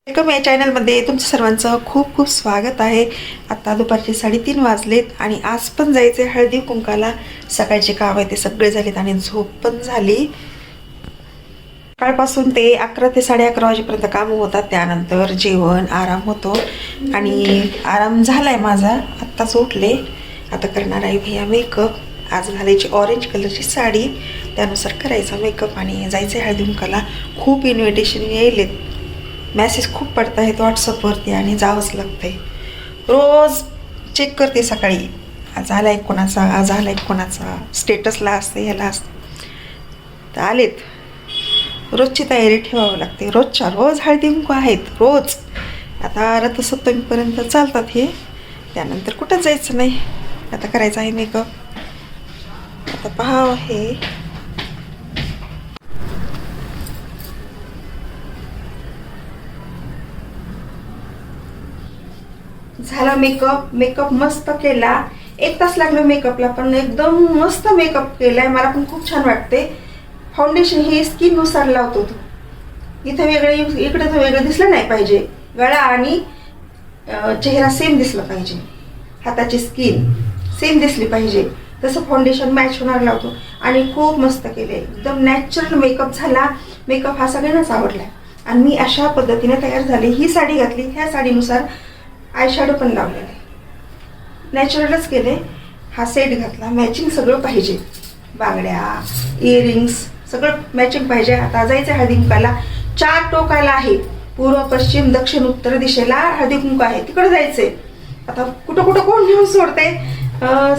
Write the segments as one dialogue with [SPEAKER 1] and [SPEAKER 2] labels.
[SPEAKER 1] Welcome या चॅनलमध्ये तुमचं सर्वांचं खूप खूप स्वागत आहे। आता दुपारचे 3:30 वाजलेत आणि आज पण जायचे हळदी कुंकाला। सकाळचे काम आहे ते सगळे झालेत आणि झोप पण झाली। सकाळपासून ते 11 ते 11:30 वाजेपर्यंत काम होतात, त्यानंतर जेवण आराम होतो आणि आराम झालाय माझा। आत्ताच उठले, आता करणार आहे भैया मेकअप। आज घालायची ऑरेंज कलरची साडी, त्यानुसार करायचा मेकअप आणि जायचं हळदी कुंकाला। खूप इन्व्हिटेशन येईलेत, मेसेज खूप पडत आहेत व्हॉट्सअपवरती आणि जावंच लागतंय। रोज चेक करते सकाळी, आज आलाय कोणाचा, आज आलाय कोणाचा, स्टेटसला असते ह्याला असते। तर आलेत, रोजची तयारी ठेवावी लागते। रोजच्या रोज हळदी कुंकू आहेत रोज। आता रथसप्तमीपर्यंत चालतात हे, त्यानंतर कुठं जायचं नाही। आता करायचं आहे मेकअप। आता पहा हे झाला मेकअप मस्त केला। 1 तास लागलो मेकअपला, पण एकदम मस्त मेकअप केलाय। मला पण खूप छान वाटते। फाउंडेशन हे स्किन नुसार लावतो तो, इथं वेगळं इकडे तर वेगळं दिसलं नाही पाहिजे। गळा आणि चेहरा सेम दिसला पाहिजे, हाताची स्किन सेम दिसली पाहिजे, तसं फाउंडेशन मॅच होणार लावतो। आणि खूप मस्त केले, एकदम नॅचरल मेकअप झाला। मेकअप हा सगळ्यांनाच आवडलाय आणि मी अशा पद्धतीने तयार झाले। ही साडी घातली, ह्या साडीनुसार आय शॅडो पण लावलेले, नॅचरलच केले। हा सेट घातला, मॅचिंग सगळं पाहिजे, बांगड्या इयरिंग्स सगळं मॅचिंग पाहिजे। आता जायचं हळदी कुंकाला। 4 टोकाला आहे, पूर्व पश्चिम दक्षिण उत्तर दिशेला हळदी कुंकू आहे, तिकडे जायचंय। आता कुठं कुठं कोण नेऊन सोडते,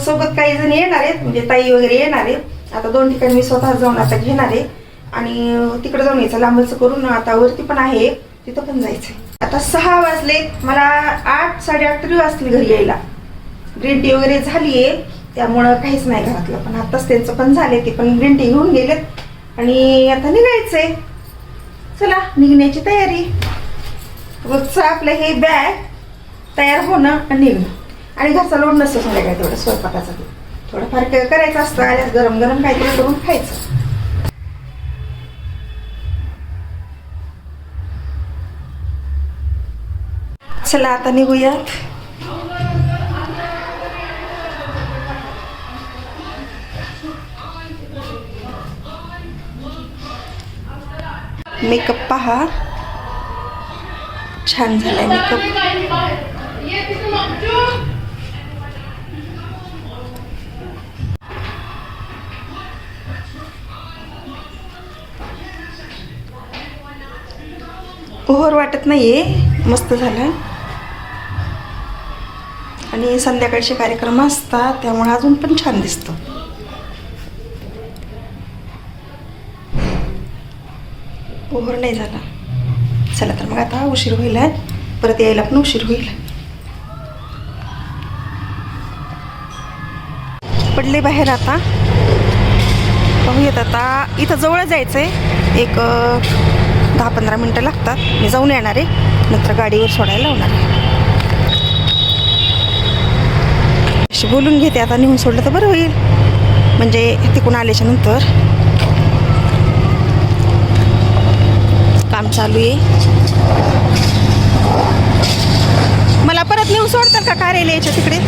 [SPEAKER 1] सोबत काही जण येणार आहेत, म्हणजे ताई वगैरे येणार आहेत। आता 2 ठिकाणी मी स्वतः जाऊन आता घेणार आहे आणि तिकडे जाऊन यायचं लांबचं करून। आता वरती पण आहे, तिथं पण जायचंय। आता 6 वाजले, मला 8 साडेआठ तरी वाजतील घरी यायला। ग्रीन टी वगैरे झालीये, त्यामुळं काहीच नाही घरातलं, पण आताच त्यांचं पण झाले, ते पण ग्रीन टी घेऊन गेलेत आणि आता निघायचंय। चला निघण्याची तयारी। रोजचं आपलं हे बॅग तयार होणं आणि निघणं, आणि घरचा लोड नसतो संध्याकाळी तेवढं स्वयंपाकाचा, थोडंफार करायचं असतं। आल्यास गरम गरम काहीतरी करून खायचं। चला आता निघूयात। मेकअप पहा, छान झालाय मेकअप। ओव्हर वाटत नाहीये, मस्त झालं। आणि संध्याकाळचे कार्यक्रम असतात, त्यामुळे अजून पण छान दिसतं। ओव्हर नाही झाला। चला तर मग आता उशीर होईल, परत यायला पण उशीर होईल। पडले बाहेर, आता पाहूयात। आता इथं जवळ जायचंय, एक 10-15 मिनटं लागतात। मी जाऊन येणार आहे, नंतर गाडीवर सोडायला लावणार आहे। अशी बोलून घेते, आता नेऊन सोडलं तर बरं होईल, म्हणजे तिकडून आल्याच्या नंतर। काम चालू आहे। मला परत नेऊन सोडताल का कार्यालयाच्या तिकडे?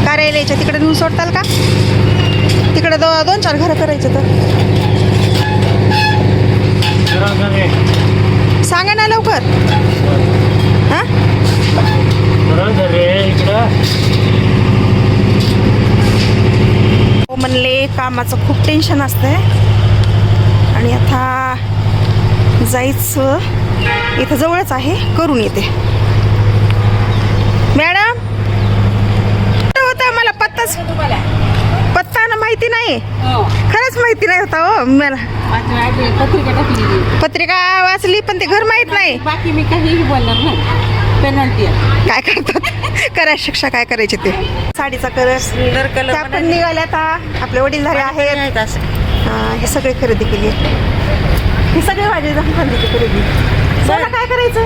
[SPEAKER 1] कार्यालयाच्या तिकडे नेऊन सोडताल का? तिकडे 2-4 घरं करायचे तर सांगा ना लवकर। हां हो म्हणले, कामाचं खूप टेन्शन असतंय आणि आता जायचं। इथं जवळच आहे, करून येते। मॅडम होता, मला पत्ता ना माहिती नाही, खरंच माहिती नाही होता हो मला। पत्रिका वाचली, पण ते घर माहित नाही।
[SPEAKER 2] बाकी मी काहीही बोलणार नाही, पेनल्टी आहे।
[SPEAKER 1] काय करतात, करा शिक्षा काय करायचे ते। साडीचा कलर त्या पण निघाल्या, आता आपले वडीलधारे आहेत। हे सगळे खरेदी केली, हे सगळे माझे खरेदीची खरेदी। चला काय करायचं,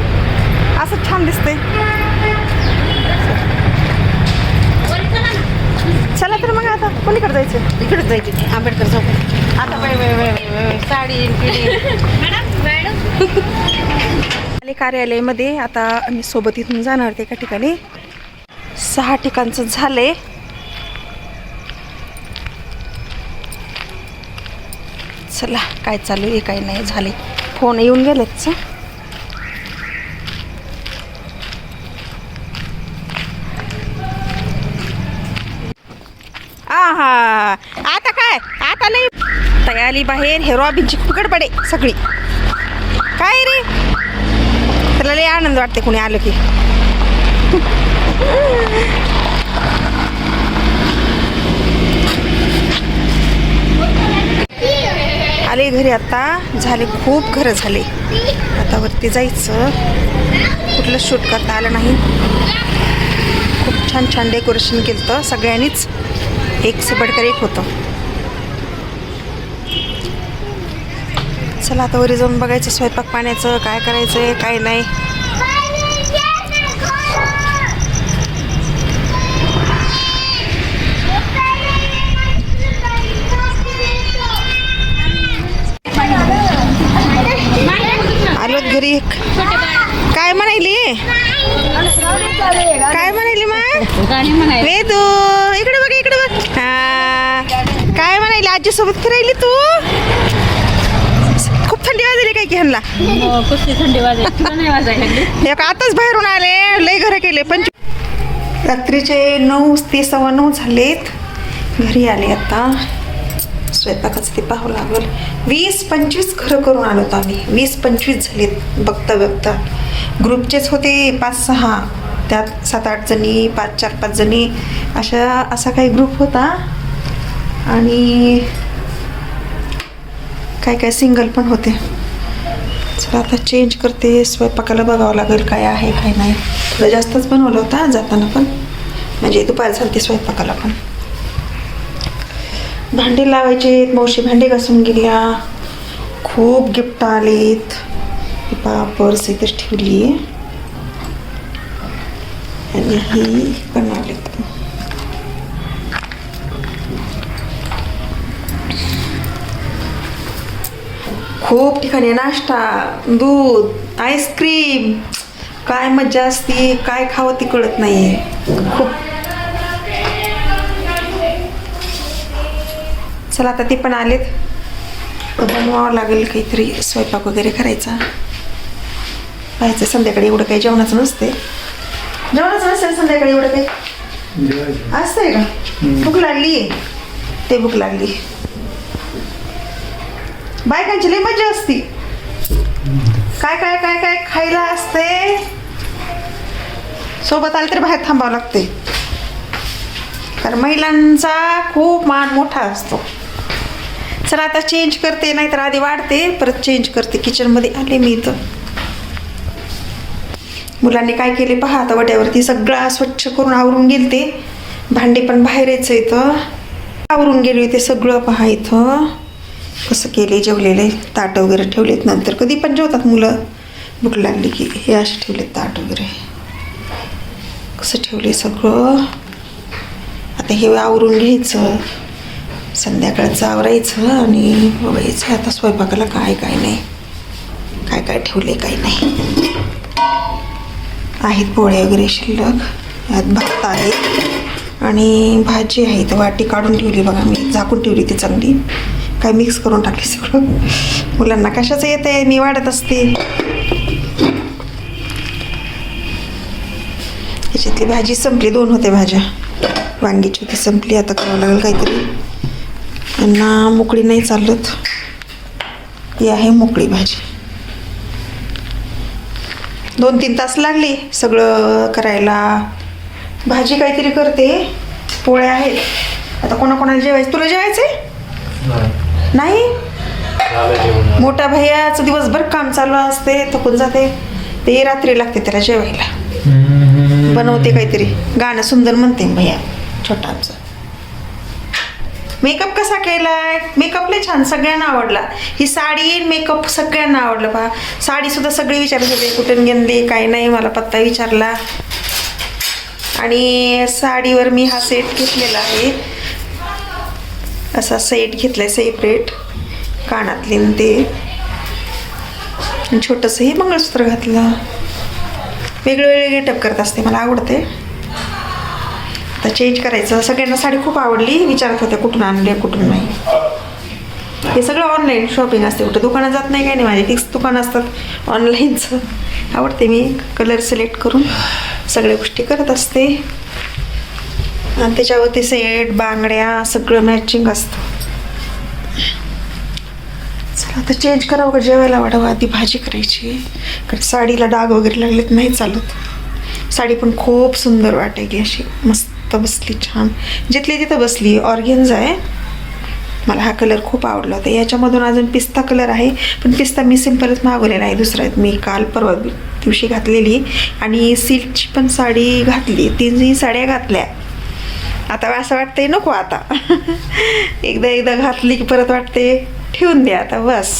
[SPEAKER 1] असं छान दिसतंय। चला तर मग आता कोणीकडे जायचं?
[SPEAKER 2] इकडेच जायचं, आंबेडकर चौक। आता साडी
[SPEAKER 3] मॅडम
[SPEAKER 1] आले कार्यालयामध्ये. आता आम्ही सोबत इथून जाणार आहोत एका ठिकाणी. 6 ठिकाणचं झालंय. चला काय चालू आहे काय नाही झाले. फोन येऊन गेलेच. आहा आता काय आता लई तयारी बाहेर. हे रॉबिनची फुकट पडे सगळी. काय रे त्याला लई आनंद वाटते कोणी आलं की. आले घरी आता. झाले खूप घरं झाले. आता वरती जायचं. कुठलं शूट करता आलं नाही. खूप छान छान डेकोरेशन केलं तर सगळ्यांनीच. एक से बढ़कर एक होतं. चला आता वरी जाऊन बघायचं स्वयंपाक पाण्याचं काय करायचं आहे काय नाही. आलोत घरी. काय म्हणायली काय म्हणायली मा वेदू इकडे बघ इकडे बघ. हा काय म्हणायली आजीसोबत फिरायली तू. खूप थंडी वाजली काय की ह्यांना.
[SPEAKER 2] थंडी वाजायला
[SPEAKER 1] आताच बाहेरून आले. लय घरं केले. रात्रीचे 9 ते 9:15 झालेत. घरी आले आता. स्वयंपाकाचं ते पाहावं लागेल. 20-25 घरं करून आलो होतो आम्ही. 20-25 झालेत बघता बघता. ग्रुपचेच होते 5-6. त्यात 7-8 जणी 4-5 जणी असा काही ग्रुप होता. आणि काय सिंगल पण होते. चला आता चेंज करते. स्वयंपाकाला बघावं लागेल काय आहे काय नाही. थोडं जास्तच बनवलं होता जाताना पण. म्हणजे दुपार झाली स्वयंपाकाला पण. भांडे लावायचे. मावशी भांडे घासून गेल्या. खूप गिफ्ट आलेत. पर्स इथेच ठेवली आहे. आणि ही पण आलेत. खूप ठिकाणी नाश्ता दूध आईस्क्रीम. काय मजा असते. काय खावं ती कळत नाही. खूप. चला आता ते पण आलेत. बनवावं लागेल काहीतरी. स्वयंपाक वगैरे करायचा. पाहायचं संध्याकाळी एवढं काही जेवणाचं नसते. संध्याकाळी एवढं काही असतंय का. भूक लागली ते भूक लागली. बायकांची लई मजा असती. काय काय काय काय खायला असते. सोबत आले तरी बाहेर थांबावं लागते. कारण महिलांचा खूप मान मोठा असतो. चला आता चेंज करते. नाहीतर आधी वाढते परत चेंज करते. किचनमध्ये आले मी इथं. मुलांनी काय केले पहा. आता वट्यावरती सगळं स्वच्छ करून आवरून गेलते. भांडे पण बाहेर यायचं इथं. आवरून गेले होते सगळं पहा. इथं कसं केले. जेवलेले ताट वगैरे ठेवलेत. नंतर कधी पण जेवतात मुलं. भूक लागली की हे असे ठेवलेत ताट वगैरे. कसं ठेवले सगळं. आता हे आवरून घ्यायचं. संध्याकाळचं आवरायचं आणि बघायचं आता स्वयंपाकाला काय काय नाही. काय काय ठेवले काय नाही. आहेत पोळ्या वगैरे शिल्लक. यात भात आहे आणि भाजी आहे. तर वाटी काढून ठेवली बघा मी. झाकून ठेवली ती चांगली. काय मिक्स करून टाकली सगळं. मुलांना कशाचं येतं आहे. मी वाढत असते. याच्यातली भाजी संपली. 2 होते भाज्या. वांगीची होती संपली. आता करावं लागेल काहीतरी. यांना मोकळी नाही चालत. ही आहे मोकळी भाजी. 2-3 तास लागले सगळं करायला. भाजी काहीतरी करते. पोळ्या आहेत. आता कोणाकोणाला जेवायचं. तुला जेवायचंय नाही. मोठा भैयाचं दिवसभर काम चालू असते. थकून जाते. ते रात्री लागते त्याला जेवायला. बनवते काहीतरी. गाणं सुंदर म्हणते भैया छोटा आमचा. मेकअप कसा केलाय. मेकअप लय छान. सगळ्यांना आवडला. ही साडी मेकअप सगळ्यांना आवडलं पहा. साडी सुद्धा सगळे विचारत होते कुठून घेतली काय नाही. मला पत्ता विचारला. आणि साडीवर मी हा सेट घेतलेला आहे. असा सेट घेतलाय सेपरेट. कानातले ते आणि छोटंसंही मंगळसूत्र घातलं. वेगळे गेटअप करत असते, मला आवडते. आता चेंज करायचं. सगळ्यांना साडी खूप आवडली, विचारत होत्या कुठून आणली कुठून नाही. हे सगळं ऑनलाईन शॉपिंग असते, कुठं दुकानात जात नाही, काही नाही. माझे फिक्स दुकान असतात ऑनलाईनचं. आवडते मी कलर सिलेक्ट करून सगळ्या गोष्टी करत असते. आणि त्याच्यावरती सेट बांगड्या सगळं मॅचिंग असतं. चला आता चेंज करावं का जेवायला वाढावं. आधी भाजी करायची, कारण साडीला डाग वगैरे लागलेत, नाही चालत. साडी पण खूप सुंदर वाटायची, अशी मस्त बसली, छान जिथली तिथं बसली. ऑर्गेन्झा आहे, मला हा कलर खूप आवडला होता. याच्यामधून अजून पिस्ता कलर आहे, पण पिस्ता मी सिम्पलच मागवलेला आहे. दुसरा मी काल परवा दिवशी घातलेली. आणि सिल्कची पण साडी घातली, 3ही साड्या घातल्या. आता असं वाटतंय नको आता एकदा घातली की परत वाटते ठेवून द्या आता बस.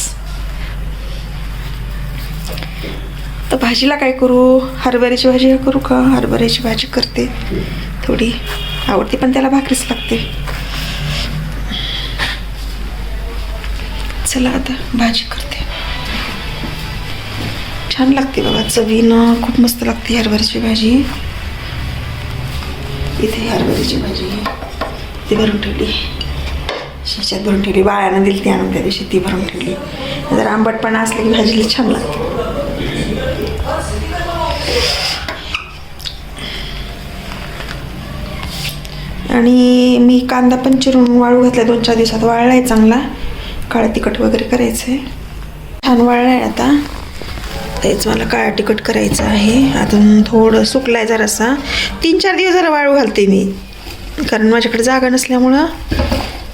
[SPEAKER 1] तर भाजीला काय करू, हरभऱ्याची भाजी करू का. हरभऱ्याची भाजी करते, थोडी आवडते, पण त्याला भाकरीच लागते. चला आता भाजी करते. छान लागते बघा, चवीनं खूप मस्त लागते हरभऱ्याची भाजी. इथे हरभऱ्याची भाजी ती भरून ठेवली, शिच्यात भरून ठेवली. बाळानं दिली ती आणून त्या दिवशी, ती भरून ठेवली. जर आंबटपणा असले की भाजीला छान लागते. आणि मी कांदा पण चिरून वाळू घातला, 2-4 दिवसात वाळला आहे चांगला. काळं तिखट वगैरे करायचं आहे, छान वाळला आहे. आता तेच मला काळं तिखट करायचं आहे. अजून थोडं सुकलं आहे जरासा. 3-4 दिवस जरा वाळू घालते मी, कारण माझ्याकडे जागा नसल्यामुळं.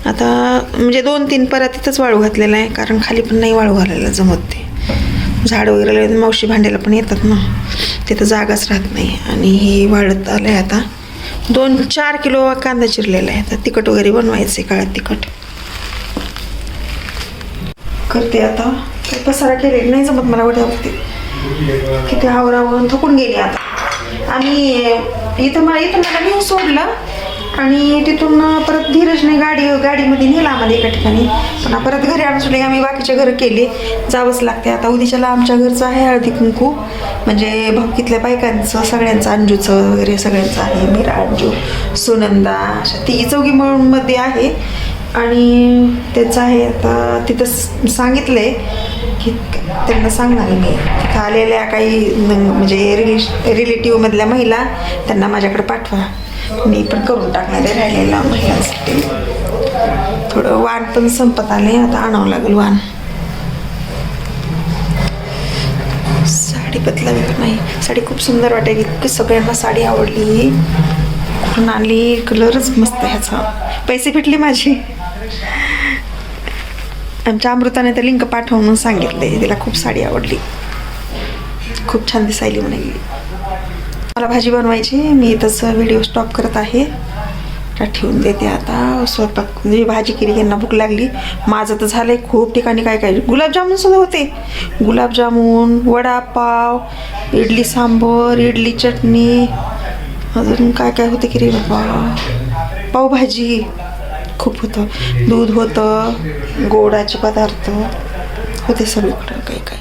[SPEAKER 1] आता म्हणजे 2-3 परत इथंच वाळू घातलेला आहे, कारण खाली पण नाही वाळू घालायला जमत. ते झाड वगैरे लावले, मावशी भांड्याला पण येतात ना, तिथं जागाच राहत नाही. आणि हे वाळत आलं आहे. आता 2-4 किलो कांदा चिरलेला आहे. आता तिखट वगैरे बनवायचं आहे, काळं तिखट करते. आता काही पसारा केले नाही जमत मला, वड्यावरती किती आवरावून थकून गेली आता. आणि इथं मला नेऊन सोडलं, आणि तिथून परत धीरजने गाडीमध्ये नेला आम्हाला एका ठिकाणी. पण परत घरी आणून सोडले, आम्ही बाकीच्या घरं केले, जावंच लागते. आता उद्याच्याला आमच्या घरचं आहे हळदी कुंकू, म्हणजे भाऊकीतल्या बायकांचं सगळ्यांचं, अंजूचं वगैरे सगळ्यांचं आहे. मीरा, अंजू, सुनंदा, अशा 3-4 मिळून मध्ये आहे. आणि त्याचं आहे. आता तिथं सांगितलं आहे की त्यांना सांगणार मी, तिथं आलेल्या काही म्हणजे रिलेटिव्हमधल्या महिला त्यांना माझ्याकडे पाठवा, मी पण करून टाकणार आहे राहिलेल्या महिलांसाठी. थोडं वाण पण संपत आले, आता आणावं लागेल वाण. साडी बदलावी का नाही. साडी खूप सुंदर वाटेल, इतकी सगळ्यांना साडी आवडली. कुठून आणली, कलरच मस्त ह्याचा. पैसे भेटले माझी. आमच्या अमृताने तर लिंक पाठव म्हणून सांगितले, तिला खूप साडी आवडली, खूप छान दिसायली म्हणाली. मला भाजी बनवायची, मी इथंच व्हिडिओ स्टॉप करत आहे. ठेवून देते आता. स्वयंपाक म्हणजे भाजी केली, यांना भूक लागली. माझं तर झालंय खूप ठिकाणी काय काय. गुलाबजामुन सुद्धा होते, गुलाबजामुन, वडापाव, इडली सांबर, इडली चटणी, अजून काय काय होते की रे बाबा, पावभाजी खूप होतं, दूध होतं, गोडाचे पदार्थ होते सगळीकडं काय काय.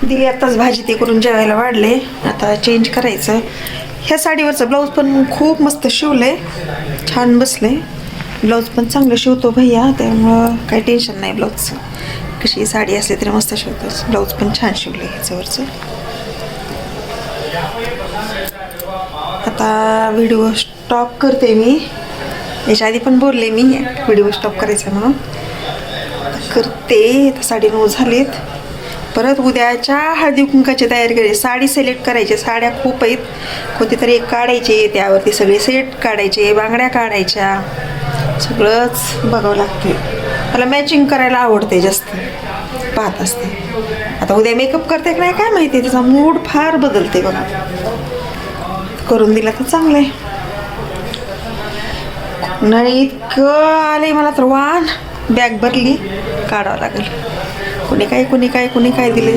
[SPEAKER 1] दिली आत्ताच भाजी ते करून जेवायला वाढले. आता चेंज करायचं. ह्या साडीवरचं ब्लाऊज पण खूप मस्त शिवलंय, छान बसले. ब्लाऊज पण चांगलं शिवतो भैया, त्यामुळं काही टेन्शन नाही ब्लाऊजचं. कशी साडी असली तरी मस्त शिवतोच. ब्लाऊज पण छान शिवलं ह्याच्यावरचं. आता व्हिडिओ स्टॉप करते मी. याच्या आधी पण बोलले मी व्हिडिओ स्टॉप करायचा म्हणून. करते. आता 9:30 झालेत. परत उद्याच्या हळदी कुंकाची तयारी करायची. साडी सिलेक्ट करायची, साड्या खूप आहेत, कोणती तरी एक काढायची, त्यावरती सगळे सेट काढायचे, बांगड्या काढायच्या, सगळंच बघावं लागते. मला मॅचिंग करायला आवडते, जास्त पाहत असते. आता उद्या मेकअप करते की नाही काय माहिती, त्याचा मूड फार बदलते बघा. करून दिला तर चांगलं आहे. नाही इतकं आले मला तर वाण, बॅग भरली, काढावं लागेल. कोणी काय दिले.